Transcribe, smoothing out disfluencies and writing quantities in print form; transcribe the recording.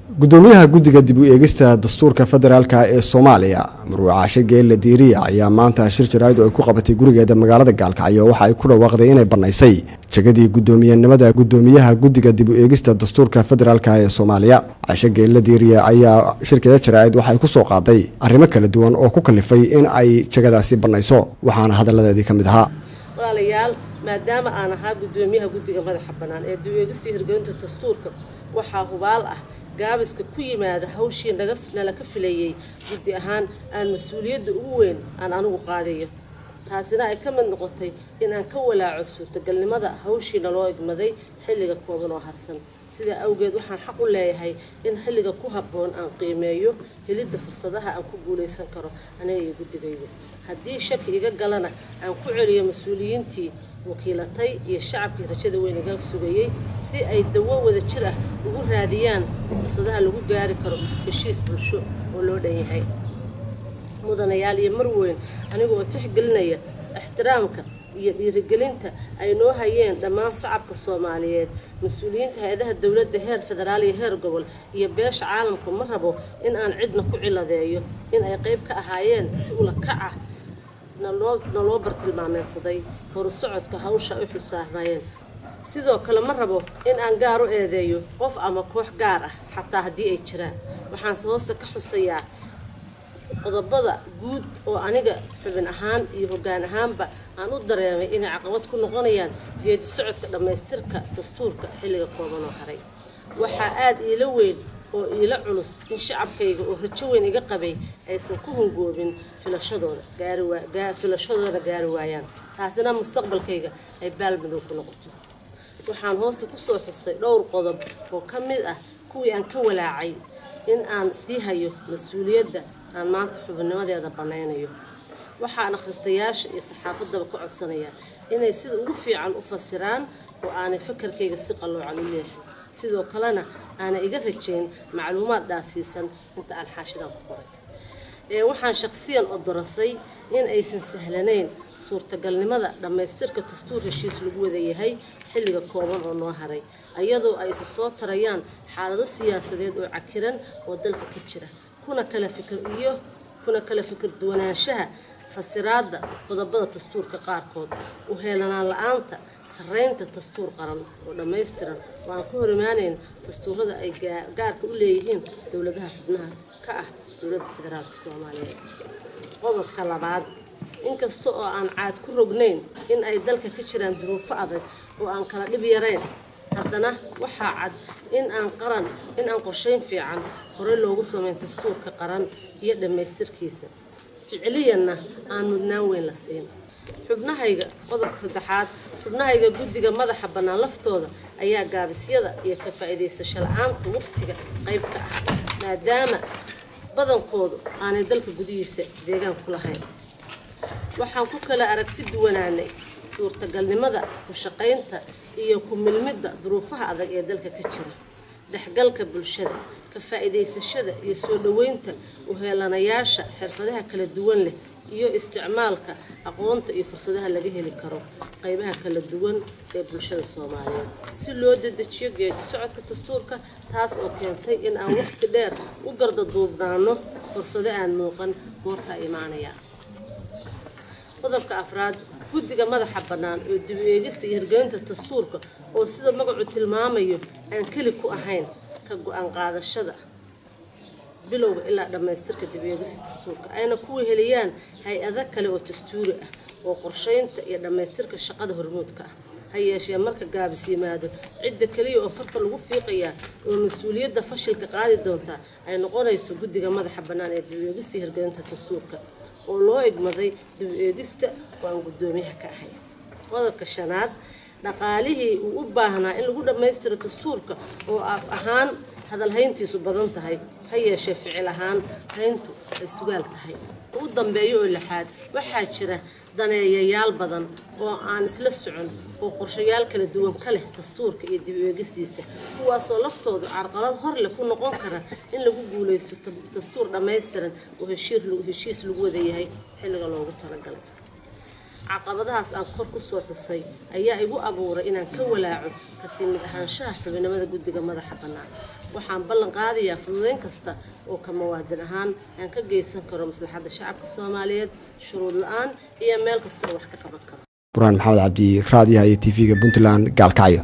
gudoomiyaha guddiga dib u eegista dastuurka federaalka ee Soomaaliya Marwo Caashe Geelle Diiriye ayaa maanta shir jaraa'id oo ay ku qabatay gurigeeda magaalada Gaalkacyo waxa ay ku dhawaaqday inay banaysay jagadii gudoomiyaha guddiga dib u eegista dastuurka federaalka ee Soomaaliya. Caashe Geelle Diiriye ayaa shirkada jaraa'id waxa ay ku soo qaaday arrimo kala duwan oo ku kalifay in ay jagadaasi banayso waxaana hadaladeedii kamid ahaa walaalayaal maadaama aan ahaa gudoomiyaha guddiga madaxa banaan ee dib u eegista hirgelinta dastuurka waxaa hubaal ah gaabiska ku yimaada hawshii nala ka filayay guddi ahaan aan mas'uuliyadda ugu weyn aan anigu qaadayo taasina ay ka mid noqotay in aan ka walaaco suurtagalnimada hawshii naloo igmaday xilliga kooban oo harsan sida awgeed waxaan xaq u leeyahay in xilliga ku habboon aan qiimeeyo helidda fursadaha aan ku guuleysan karo aniga iyo guddigayga haddii shaki iga galana aan ku celiyo mas'uuliyiintii wakiilatay iyo shacabkii rajada weyn iga sugayay si ay dawo wada jir ah ugu raadiyaan fursadaha lagu gaari karo heshiis bulsho oo loo dhan yahay mudanayaal iyo marweyn aniga oo tixgelinaya ixtiraamka iyo dhiirigelinta ay noo hayeen dhammaan shacabka Soomaaliyeed mas'uuliyiinta hay'adaha dawladda heer federaal iyo heer gobol iyo beesha caalamka ma rabo in aan cidna ku ciladeeyo in ay qayb ka ahaayeen si ula kac ah naloo bartilmaameedsaday horusocodka hawsha u xilsaarayeen sidoo kale ma rabo in aan gaar u eedeeyo qof ama koox gaar ah xataa haddii ay jiraan waxaan hoose ka xusayaa qodobada guud oo aniga xubin ahaan iyo hoggaan ahaanba aan u dareemay inay caqabad ku noqonayaan geedi socodka dhammaystirka dastuurka xilliga kooban oo haray waxaa aad iila weyn oo iila culus in shacabkayga oo rajo weyn iga qabay aysan ku hungoobin filashadooda gaari waayaan taasina mustaqbalkayga ay baalmadow ku noqoto waxaan hoosta ku soo xusay dhowr qodob oo ka mid ah kuwii aan ka walaacay in aan sii hayo mas'uuliyadda aan maanta xubinnimadeeda banaynayo waxaan akhristayaasha iyo saxaafaddaba ka codsanaya inay sida ugu fiican u fasiraan oo aanay fakarkayga si qaloocan u leexin sidoo kalena aanay iga rajayn macluumaad dhaasiisan inta aan xaashidan ku qoray waxaan shakhsiyan u darasay in aysan sahlanayn suurtagalnimada dhammaystirka dastuur heshiis lagu wada yahay xilliga kooban oo noo haray iyadoo ay soo tarayaan xaalado siyaasadeed oo cakiran oo dalka ka jira kuna kala fikir duwanaanshaha fasiraadda qodobada dastuurka qaarkood u heelanaan la'aanta sareynta dastuur qaran oo dhammaystiran oo aan ku horimaanayn dastuurada ay gaarka u leeyihiin dowladaha xubnaha ka ah dowladda federaalka Soomaaliyeed qodobka labaad inkasta oo aan caad ku rognayn in ay dalka ka jiraan duruufo adag oo aan kala dhib yarayn haddana waxaa cad in aan qorsheyn fiican hore loogu sameeyo dastuurka qaran iyo dhammaystirkiisa ficiliyana aan mudnaan weyn la siin xubnahayga qodobka saddexaad xubnahayga guddiga madaxa banaan laftooda ayaa gaabisyada iyo ka faa'iideysasho la'aanta waqtiga qayb ka ah maadaama badankoodu aanay dalka gudihiisa deegaan ku lahayn waxaan ku kala aragti duwanaanay suurtagalnimada ku shaqaynta iyo ku milmidda duruufaha adag ee dalka ka jira dhexgalka bulshada ka faa'iideysashada iyo soo dhaweynta u heelanayaasha xirfadaha kala duwan leh iyo isticmaalka aqoonta iyo fursadaha laga heli karo qaybaha kala duwan ee bulshada Soomaaliyeed si loo dedejiyo geedi socodka dastuurka taas oo keentay in aan waqti dheer u gardaduubnaano fursado aan muuqan goorta imaanaya qodobka afraad guddiga madaxa banaan ee dib u eegista iyo hirgelinta dastuurka oo sida magacu tilmaamayo aan kali ku ahayn ka go'aan qaadashada bilowga ilaa dhammaystirka dib u eegista dastuurka ayna ku heliyaan hay'ado kale oo dastuuri ah oo qorsheynta iyo dhammaystirka shaqada hormuudka ah hayeeshee marka gaabis yimaado cidda kaliya oo farta lagu fiiqaya oo mas'uuliyadda fashilka qaadi doonta ay noqonayso guddiga madaxa banaan ee dib u eegista iyo hirgelinta dastuurka oo loo igmaday dib u eegista waan gudoomiyaha ka ahay qodobka shanaad dhaqaalihii uu u baahnaa in lagu dhammaystiro dastuurka oo af ahaan hadal hayntiisu badan tahay hayeeshee ficil ahaan hayntu ay sugaal tahay ugu dambeeyo oo lixaad waxaa jira daneeyayaal badan oo aan isla socon oo qorshayaal kala duwan ka leh dastuurka iyo dib u eegistiisa kuwaasoo laftoodu carqalad hor leh ku noqon kara in lagu guuleysto dastuur dhammaystiran oo heshiis lagu wada yahay xilliga loogu talagalay caqabadahaas aan kor ku soo xusay ayaa igu abuuray inaan ka walaaco kasii mid ahaanshaha xubinimada guddiga madaxa bannaan waxaan ballan qaadayaa fududeyn kasta oo ka muwaadin ahaan aan ka geysan karo maslaxadda shacabka Soomaaliyeed shuruud la'aan iyo meel kasta oo wax ka qaban karo. Burhaan Maxamed Cabdi, raadiyaha iyo TV-ga Puntland, Gaalkacyo.